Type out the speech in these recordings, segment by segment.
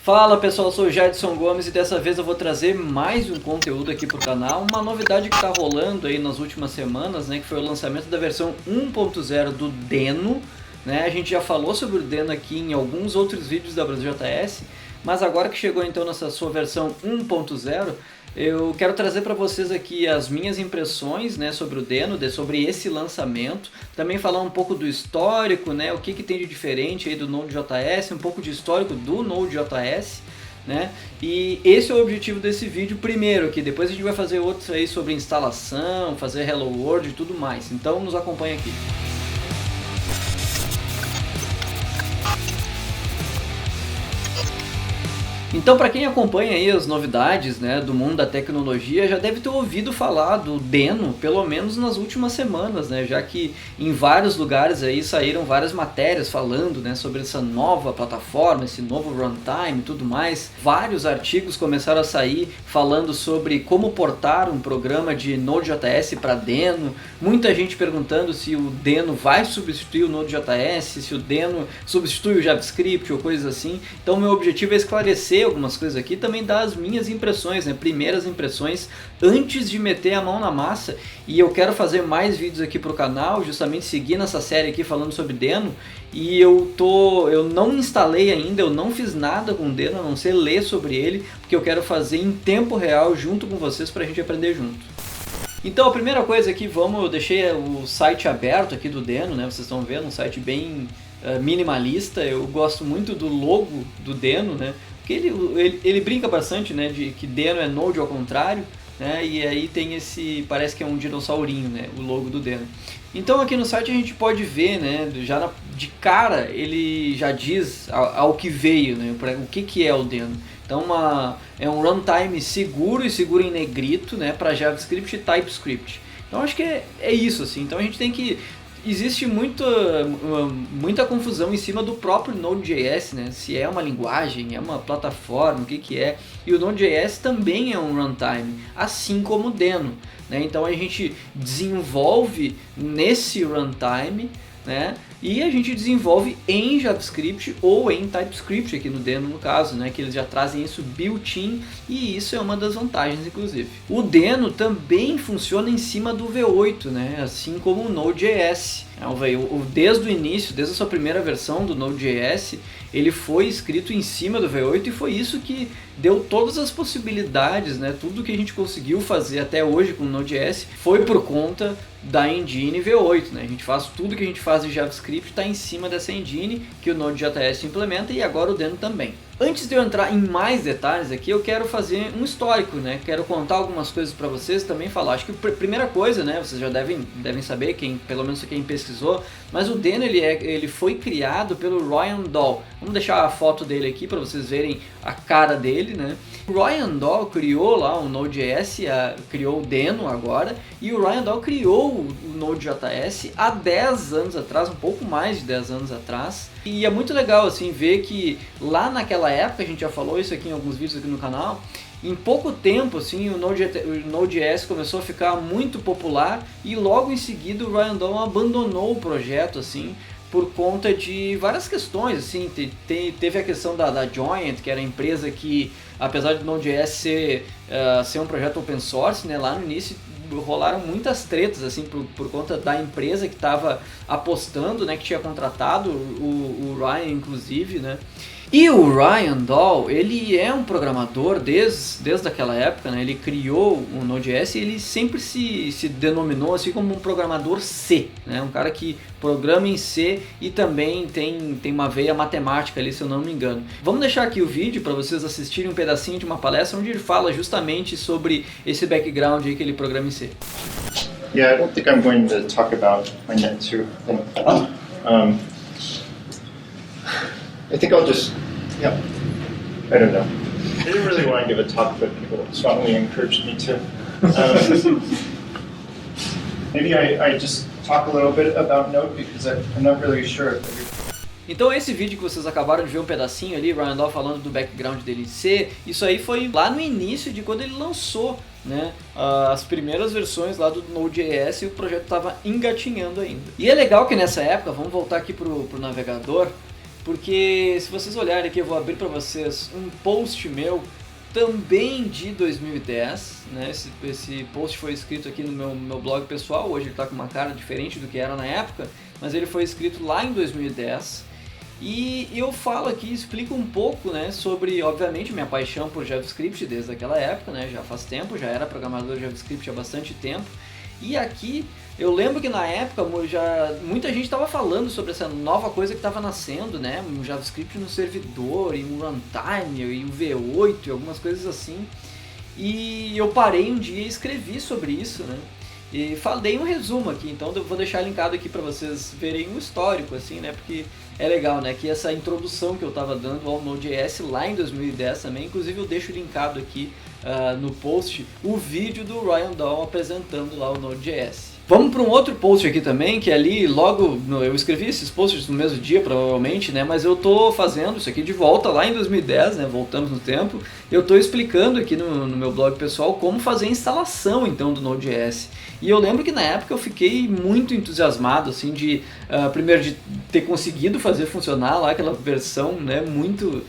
Fala pessoal, eu sou o Jadson Gomes e dessa vez eu vou trazer mais um conteúdo aqui pro canal, uma novidade que está rolando aí nas últimas semanas, né, que foi o lançamento da versão 1.0 do Deno, né, a gente já falou sobre o Deno aqui em alguns outros vídeos da BrasilJS, mas agora que chegou então nessa sua versão 1.0, eu quero trazer para vocês aqui as minhas impressões, né, sobre o Deno, sobre esse lançamento, também falar um pouco do histórico, né, o que tem de diferente aí do Node.js, um pouco de histórico do Node.js, né, e esse é o objetivo desse vídeo primeiro aqui, depois a gente vai fazer outros aí sobre instalação, fazer Hello World e tudo mais, então nos acompanha aqui. Então, para quem acompanha aí as novidades, né, do mundo da tecnologia, já deve ter ouvido falar do Deno, pelo menos nas últimas semanas, né, já que em vários lugares aí saíram várias matérias falando, né, sobre essa nova plataforma, esse novo runtime e tudo mais. Vários artigos começaram a sair falando sobre como portar um programa de Node.js para Deno. Muita gente perguntando se o Deno vai substituir o Node.js, se o Deno substitui o JavaScript ou coisas assim. Então, meu objetivo é esclarecer algumas coisas aqui, também dar as minhas impressões, né, primeiras impressões antes de meter a mão na massa, e eu quero fazer mais vídeos aqui pro canal, justamente seguindo essa série aqui falando sobre Deno, e eu não instalei ainda, eu não fiz nada com o Deno, a não ser ler sobre ele, porque eu quero fazer em tempo real junto com vocês pra gente aprender junto. Então a primeira coisa aqui, eu deixei o site aberto aqui do Deno, né, vocês estão vendo, um site bem minimalista. Eu gosto muito do logo do Deno, né, porque ele brinca bastante, né, de que Deno é Node ao contrário, né, e aí tem esse, parece que é um dinossaurinho, né, o logo do Deno. Então aqui no site a gente pode ver, né, de cara ele já diz ao que veio, né, o que é o Deno. Então é um runtime seguro e seguro em negrito, né, para JavaScript e TypeScript. Então acho que é isso, assim. Então a gente tem que... Existe muita confusão em cima do próprio Node.js, né? Se é uma linguagem, é uma plataforma, o que é. E o Node.js também é um runtime, assim como o Deno, né? Então a gente desenvolve nesse runtime, né? E a gente desenvolve em JavaScript ou em TypeScript, aqui no Deno no caso, né? Que eles já trazem isso built-in, e isso é uma das vantagens, inclusive. O Deno também funciona em cima do V8, né? Assim como o Node.js. Desde o início, desde a sua primeira versão do Node.js, ele foi escrito em cima do V8, e foi isso que deu todas as possibilidades, né? Tudo que a gente conseguiu fazer até hoje com o Node.js foi por conta da engine V8, né? A gente faz tudo que a gente faz em JavaScript, está em cima dessa engine que o Node.js implementa, e agora o Deno também. Antes de eu entrar em mais detalhes aqui, eu quero fazer um histórico, né? Quero contar algumas coisas para vocês, também falar. Acho que a primeira coisa, né? Vocês já devem saber, pelo menos quem pesquisou, mas o Deno ele foi criado pelo Ryan Dahl. Vamos deixar a foto dele aqui para vocês verem a cara dele, né? O Ryan Dahl criou lá o Node.js, criou o Deno agora, e o Ryan Dahl criou o Node.js há 10 anos atrás, um pouco mais de 10 anos atrás. E é muito legal assim ver que lá naquela época, a gente já falou isso aqui em alguns vídeos aqui no canal, em pouco tempo assim, o Node.js começou a ficar muito popular, e logo em seguida o Ryan Dahl abandonou o projeto assim, por conta de várias questões, assim. Teve a questão da Joint, que era a empresa que, apesar do Node.js ser um projeto open source, né, lá no início rolaram muitas tretas assim, por conta da empresa que estava apostando, né, que tinha contratado o Ryan, inclusive, né. E o Ryan Dahl, ele é um programador desde aquela época, né? Ele criou o Node.js e ele sempre se denominou assim como um programador C, né? Um cara que programa em C e também tem uma veia matemática ali, se eu não me engano. Vamos deixar aqui o vídeo para vocês assistirem um pedacinho de uma palestra onde ele fala justamente sobre esse background aí que ele programa em C. Yeah, I don't think I'm going to talk about my Net2 thing. I think I'll just, yeah, I don't know. I didn't really want to give a talk, but people strongly encouraged me to. Maybe I just talk a little bit about Node, because I'm not really sure if Então esse vídeo que vocês acabaram de ver um pedacinho ali, Ryan Dahl falando do background dele em C, isso aí foi lá no início de quando ele lançou, né, as primeiras versões lá do Node.js, e o projeto estava engatinhando ainda. E é legal que nessa época, vamos voltar aqui pro navegador, porque se vocês olharem aqui, eu vou abrir para vocês um post meu, também de 2010, né? Esse post foi escrito aqui no meu blog pessoal, hoje ele está com uma cara diferente do que era na época, mas ele foi escrito lá em 2010, e eu falo aqui, explico um pouco, né, sobre, obviamente, minha paixão por JavaScript desde aquela época, né, já faz tempo, já era programador de JavaScript há bastante tempo, e aqui eu lembro que na época muita gente estava falando sobre essa nova coisa que estava nascendo, né? Um JavaScript no servidor, e um runtime, e um V8, e algumas coisas assim. E eu parei um dia e escrevi sobre isso, né? E falei um resumo aqui, então eu vou deixar linkado aqui para vocês verem o histórico, assim, né? Porque é legal, né? Que essa introdução que eu estava dando ao Node.js lá em 2010 também, inclusive eu deixo linkado aqui no post o vídeo do Ryan Dahl apresentando lá o Node.js. Vamos para um outro post aqui também, que ali logo, eu escrevi esses posts no mesmo dia provavelmente, né, mas eu tô fazendo isso aqui de volta lá em 2010, né, voltamos no tempo, eu tô explicando aqui no meu blog pessoal como fazer a instalação então do Node.js. E eu lembro que na época eu fiquei muito entusiasmado, assim, primeiro de ter conseguido fazer funcionar lá aquela versão, né, muito,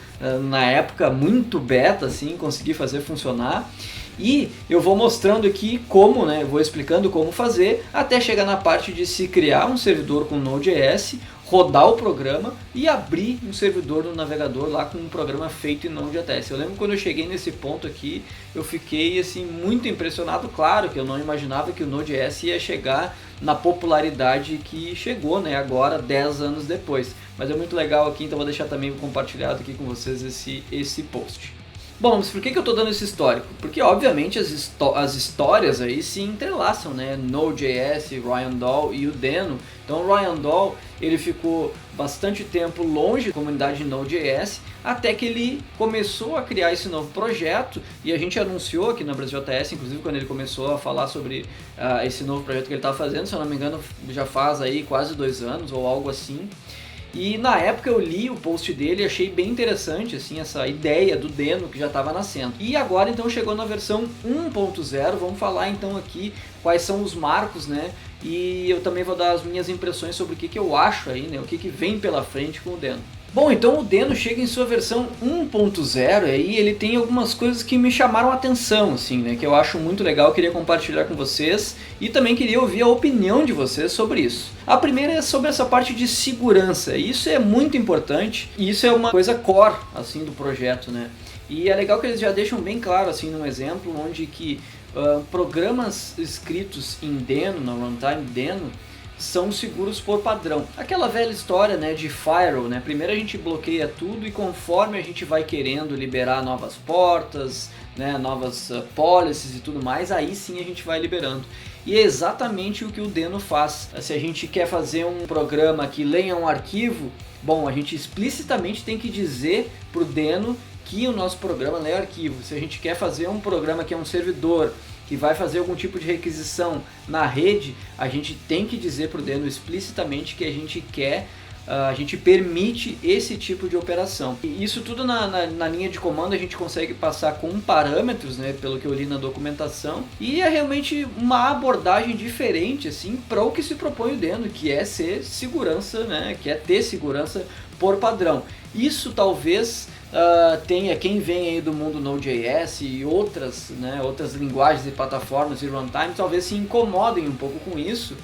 na época, muito beta, assim, consegui fazer funcionar. E eu vou mostrando aqui como, né, vou explicando como fazer, até chegar na parte de se criar um servidor com Node.js, rodar o programa e abrir um servidor no navegador lá com um programa feito em Node.js. Eu lembro quando eu cheguei nesse ponto aqui, eu fiquei assim muito impressionado, claro que eu não imaginava que o Node.js ia chegar na popularidade que chegou, né, agora 10 anos depois. Mas é muito legal aqui, então vou deixar também compartilhado aqui com vocês esse post. Bom, mas por que eu estou dando esse histórico? Porque obviamente as histórias aí se entrelaçam, né? Node.js, Ryan Dahl e o Deno. Então o Ryan Dahl, ele ficou bastante tempo longe da comunidade de Node.js, até que ele começou a criar esse novo projeto, e a gente anunciou aqui na BrasilJS, inclusive quando ele começou a falar sobre esse novo projeto que ele estava fazendo, se eu não me engano já faz aí quase 2 anos ou algo assim. E na época eu li o post dele e achei bem interessante assim, essa ideia do Deno que já estava nascendo. E agora então chegou na versão 1.0, vamos falar então aqui quais são os marcos, né? E eu também vou dar as minhas impressões sobre o que eu acho aí, né? O que vem pela frente com o Deno. Bom, então o Deno chega em sua versão 1.0 e aí ele tem algumas coisas que me chamaram a atenção, assim, né, que eu acho muito legal, eu queria compartilhar com vocês e também queria ouvir a opinião de vocês sobre isso. A primeira é sobre essa parte de segurança, e isso é muito importante e isso é uma coisa core, assim, do projeto, né. E é legal que eles já deixam bem claro, assim, num exemplo, onde que programas escritos em Deno, na runtime Deno, são seguros por padrão. Aquela velha história, né, de firewall, né? Primeiro a gente bloqueia tudo e conforme a gente vai querendo liberar novas portas, né, novas policies e tudo mais, aí sim a gente vai liberando. E é exatamente o que o Deno faz. Se a gente quer fazer um programa que leia um arquivo, bom, a gente explicitamente tem que dizer para o Deno que o nosso programa lê arquivo. Se a gente quer fazer um programa que é um servidor, que vai fazer algum tipo de requisição na rede, a gente tem que dizer para o Deno explicitamente que a gente quer, a gente permite esse tipo de operação. E isso tudo na linha de comando a gente consegue passar com parâmetros, né, pelo que eu li na documentação, e é realmente uma abordagem diferente assim, para o que se propõe o Deno, que é ser segurança, né, que é ter segurança por padrão. Isso talvez tenha quem vem aí do mundo Node.js e outras linguagens e plataformas e runtime, talvez se incomodem um pouco com isso,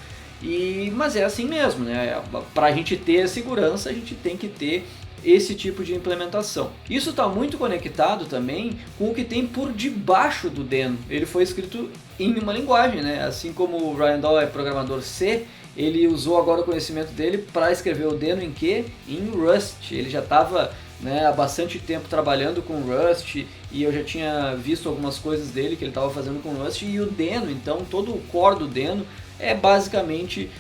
mas é assim mesmo, né? Para a gente ter a segurança, a gente tem que ter esse tipo de implementação. Isso está muito conectado também com o que tem por debaixo do Deno. Ele foi escrito em uma linguagem, né? Assim como o Ryan Dahl é programador C, ele usou agora o conhecimento dele para escrever o Deno em quê? Em Rust. Ele já estava, né, há bastante tempo trabalhando com Rust e eu já tinha visto algumas coisas dele que ele estava fazendo com Rust, e o Deno, então todo o core do Deno é basicamente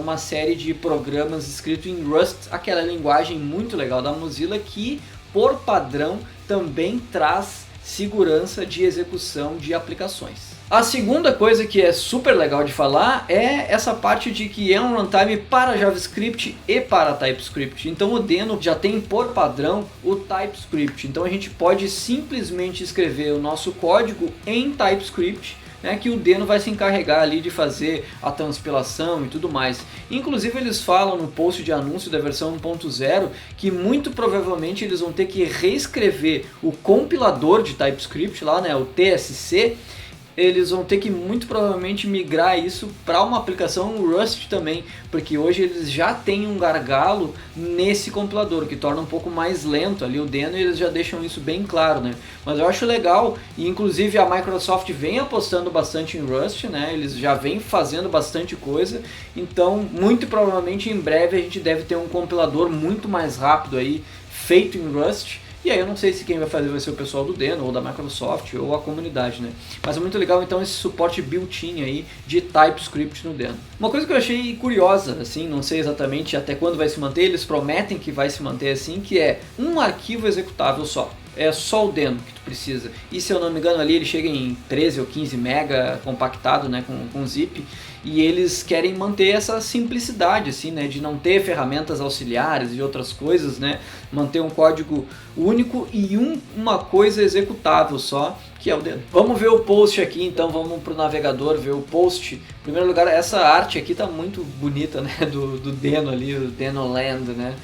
uma série de programas escritos em Rust, aquela linguagem muito legal da Mozilla que por padrão também traz segurança de execução de aplicações. A segunda coisa que é super legal de falar é essa parte de que é um runtime para JavaScript e para TypeScript. Então o Deno já tem por padrão o TypeScript. Então a gente pode simplesmente escrever o nosso código em TypeScript, né, que o Deno vai se encarregar ali de fazer a transpilação e tudo mais. Inclusive eles falam no post de anúncio da versão 1.0 que muito provavelmente eles vão ter que reescrever o compilador de TypeScript lá, né, o TSC. Eles vão ter que muito provavelmente migrar isso para uma aplicação Rust também, porque hoje eles já têm um gargalo nesse compilador, que torna um pouco mais lento ali o Deno, e eles já deixam isso bem claro, né? Mas eu acho legal, e inclusive a Microsoft vem apostando bastante em Rust, né? Eles já vêm fazendo bastante coisa, então muito provavelmente em breve a gente deve ter um compilador muito mais rápido aí, feito em Rust. E aí eu não sei se quem vai fazer vai ser o pessoal do Deno, ou da Microsoft, ou a comunidade, né? Mas é muito legal então esse suporte built-in aí de TypeScript no Deno. Uma coisa que eu achei curiosa, assim, não sei exatamente até quando vai se manter, eles prometem que vai se manter assim, que é um arquivo executável só. É só o Deno que tu precisa. E se eu não me engano ali ele chega em 13 ou 15 mega compactado, né, com zip. E eles querem manter essa simplicidade, assim, né, de não ter ferramentas auxiliares e outras coisas, né, manter um código único e uma coisa executável só, que é o Deno. Vamos ver o post aqui, então vamos para o navegador ver o post. Em primeiro lugar, essa arte aqui tá muito bonita, né, do Deno ali, o Deno Land, né,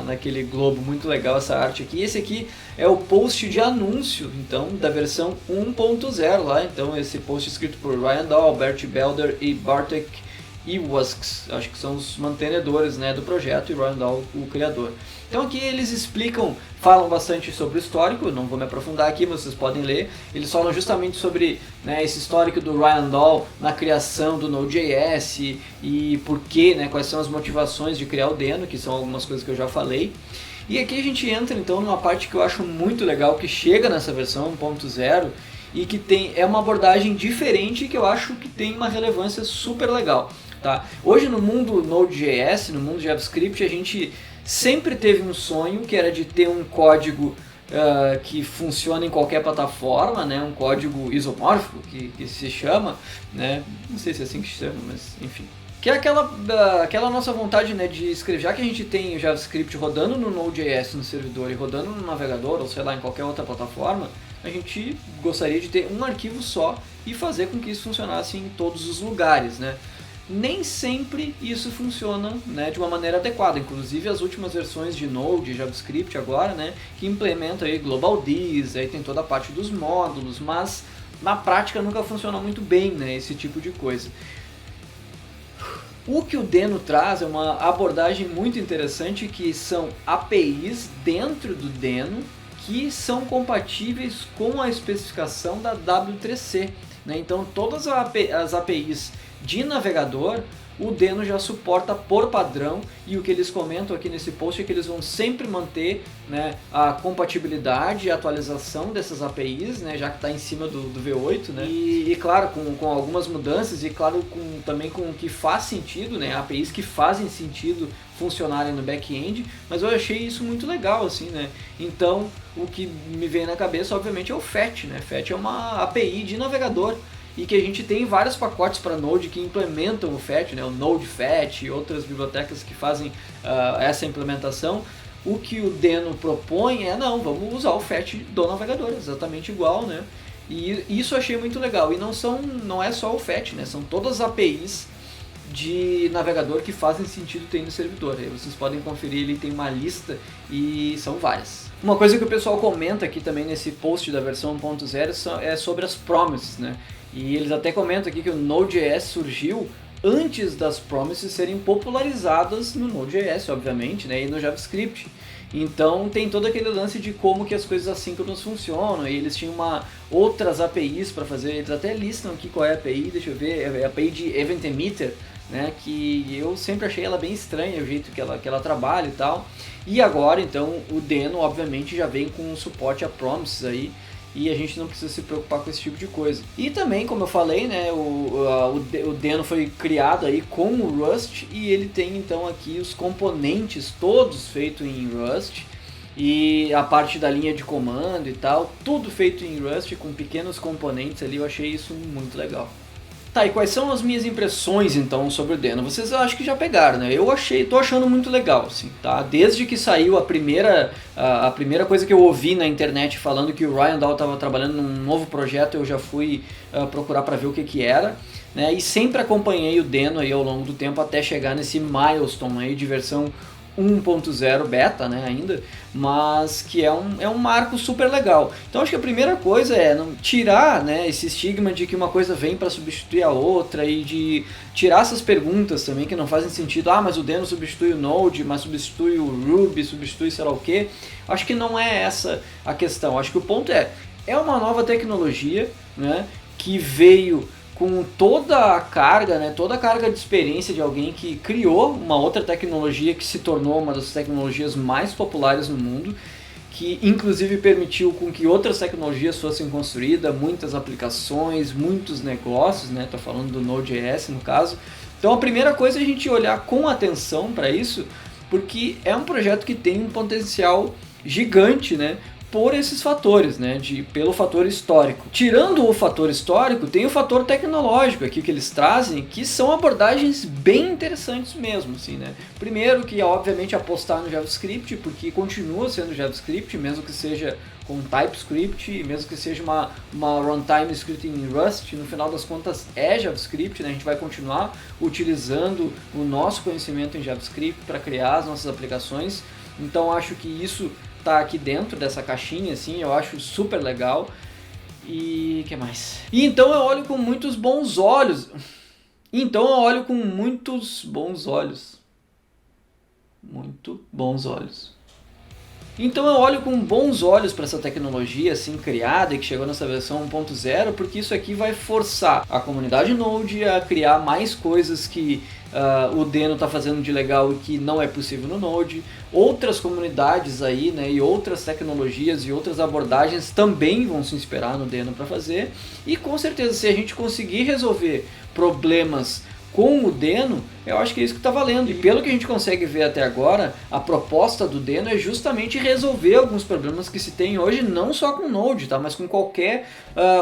naquele globo, muito legal essa arte aqui. Esse aqui é o post de anúncio, então, da versão 1.0 lá, então esse post escrito por Ryan Dahl, Bert Belder e Bartek Iwasks, acho que são os mantenedores, né, do projeto, e Ryan Dahl, o criador. Então aqui eles falam bastante sobre o histórico, não vou me aprofundar aqui, mas vocês podem ler. Eles falam justamente sobre, né, esse histórico do Ryan Dahl na criação do Node.js e por quê, né, quais são as motivações de criar o Deno, que são algumas coisas que eu já falei. E aqui a gente entra então numa parte que eu acho muito legal, que chega nessa versão 1.0 e que é uma abordagem diferente, que eu acho que tem uma relevância super legal. Tá? Hoje no mundo Node.js, no mundo JavaScript, a gente sempre teve um sonho que era de ter um código que funciona em qualquer plataforma, né? Um código isomórfico que se chama, né? Não sei se é assim que se chama, mas enfim. Que é aquela nossa vontade, né, de escrever, já que a gente tem o JavaScript rodando no Node.js no servidor e rodando no navegador, ou sei lá, em qualquer outra plataforma, a gente gostaria de ter um arquivo só e fazer com que isso funcionasse em todos os lugares, né? Nem sempre isso funciona, né, de uma maneira adequada, inclusive as últimas versões de Node, JavaScript agora, né, que implementam aí Global This, aí tem toda a parte dos módulos, mas na prática nunca funciona muito bem, né, esse tipo de coisa. O que o Deno traz é uma abordagem muito interessante, que são APIs dentro do Deno que são compatíveis com a especificação da W3C, né? Então todas as APIs de navegador o Deno já suporta por padrão, e o que eles comentam aqui nesse post é que eles vão sempre manter, né, a compatibilidade e atualização dessas APIs, né, já que está em cima do V8, né, e claro, com algumas mudanças, e claro, também com o que faz sentido, né, APIs que fazem sentido funcionarem no back-end, mas eu achei isso muito legal, assim, né. Então o que me vem na cabeça obviamente é o FET, né. FET é uma API de navegador, e que a gente tem vários pacotes para Node que implementam o FET, né, o NodeFET e outras bibliotecas que fazem essa implementação. O que o Deno propõe é, não, vamos usar o FET do navegador, exatamente igual, né? E isso eu achei muito legal. E não é só o FET, né? São todas as APIs de navegador que fazem sentido ter no servidor. Aí vocês podem conferir, ele tem uma lista e são várias. Uma coisa que o pessoal comenta aqui também nesse post da versão 1.0 é sobre as promises, né? E eles até comentam aqui que o Node.js surgiu antes das promises serem popularizadas no Node.js, obviamente, né, e no JavaScript. Então tem todo aquele lance de como que as coisas assíncronas funcionam, e eles tinham outras APIs para fazer, eles até listam aqui qual é a API, deixa eu ver, é a API de Event Emitter, né, que eu sempre achei ela bem estranha, o jeito que ela trabalha e tal. E agora, então, o Deno, obviamente, já vem com suporte a promises aí, e a gente não precisa se preocupar com esse tipo de coisa. E também, como eu falei, né, o Deno foi criado aí com o Rust, e ele tem então aqui os componentes todos feitos em Rust, e a parte da linha de comando e tal, tudo feito em Rust com pequenos componentes ali. Eu achei isso muito legal. Tá, e quais são as minhas impressões então sobre o Deno? Vocês acho que já pegaram, né? Tô achando muito legal, assim, tá? Desde que saiu a primeira coisa que eu ouvi na internet falando que o Ryan Dahl estava trabalhando num novo projeto, eu já fui procurar para ver o que era, né? E sempre acompanhei o Deno aí ao longo do tempo até chegar nesse milestone aí de versão 1.0 beta, né, ainda, mas que é um marco super legal. Então acho que a primeira coisa é não tirar, né, esse estigma de que uma coisa vem para substituir a outra e de tirar essas perguntas também que não fazem sentido. Ah, mas o Deno substitui o Node, mas substitui o Ruby, substitui sei lá o que. Acho que não é essa a questão. Acho que o ponto é uma nova tecnologia, né, que veio com toda a carga, né, toda a carga de experiência de alguém que criou uma outra tecnologia que se tornou uma das tecnologias mais populares no mundo, que inclusive permitiu com que outras tecnologias fossem construídas, muitas aplicações, muitos negócios, né, tô falando do Node.js no caso. Então a primeira coisa é a gente olhar com atenção para isso, porque é um projeto que tem um potencial gigante, né, por esses fatores, né, pelo fator histórico. Tirando o fator histórico, tem o fator tecnológico aqui que eles trazem, que são abordagens bem interessantes mesmo, assim, né. Primeiro que é obviamente apostar no JavaScript, porque continua sendo JavaScript, mesmo que seja com TypeScript, mesmo que seja uma runtime escrita em Rust, no final das contas é JavaScript, né, a gente vai continuar utilizando o nosso conhecimento em JavaScript para criar as nossas aplicações, então acho que isso tá aqui dentro dessa caixinha, assim, eu acho super legal. E que mais? E então eu olho com muitos bons olhos. Muito bons olhos. Então eu olho com bons olhos para essa tecnologia assim criada e que chegou nessa versão 1.0, porque isso aqui vai forçar a comunidade Node a criar mais coisas que o Deno está fazendo de legal e que não é possível no Node. Outras comunidades aí, né, e outras tecnologias e outras abordagens também vão se inspirar no Deno para fazer. E com certeza, se a gente conseguir resolver problemas com o Deno, eu acho que é isso que está valendo. E pelo que a gente consegue ver até agora, a proposta do Deno é justamente resolver alguns problemas que se tem hoje, não só com Node, tá? Mas com qualquer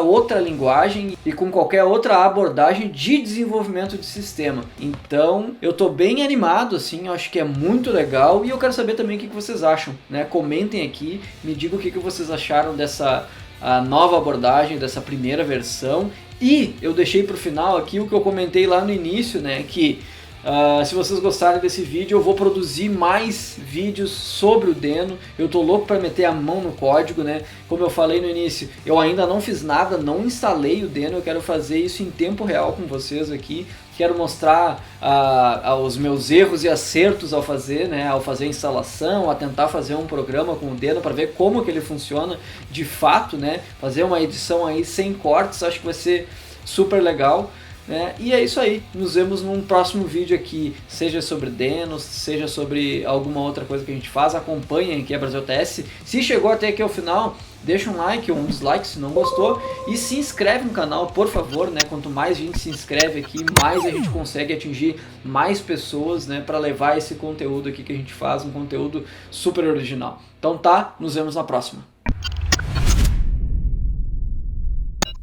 outra linguagem e com qualquer outra abordagem de desenvolvimento de sistema. Então, eu estou bem animado, assim, eu acho que é muito legal e eu quero saber também o que vocês acham, né? Comentem aqui, me digam o que vocês acharam dessa nova abordagem, dessa primeira versão. E eu deixei para o final aqui o que eu comentei lá no início, né, que se vocês gostarem desse vídeo eu vou produzir mais vídeos sobre o Deno. Eu tô louco para meter a mão no código, né, como eu falei no início, eu ainda não fiz nada, não instalei o Deno, eu quero fazer isso em tempo real com vocês aqui. Quero mostrar os meus erros e acertos ao fazer, né, ao fazer a instalação, a tentar fazer um programa com o Deno para ver como que ele funciona de fato, né, fazer uma edição aí sem cortes, acho que vai ser super legal. E é isso aí, nos vemos num próximo vídeo aqui, seja sobre Deno, seja sobre alguma outra coisa que a gente faz. Acompanhem aqui a BrasilTS. Se chegou até aqui ao final, deixa um like ou um dislike se não gostou e se inscreve no canal, por favor, né? Quanto mais gente se inscreve aqui, mais a gente consegue atingir mais pessoas, né, para levar esse conteúdo aqui que a gente faz, um conteúdo super original. Então tá, nos vemos na próxima.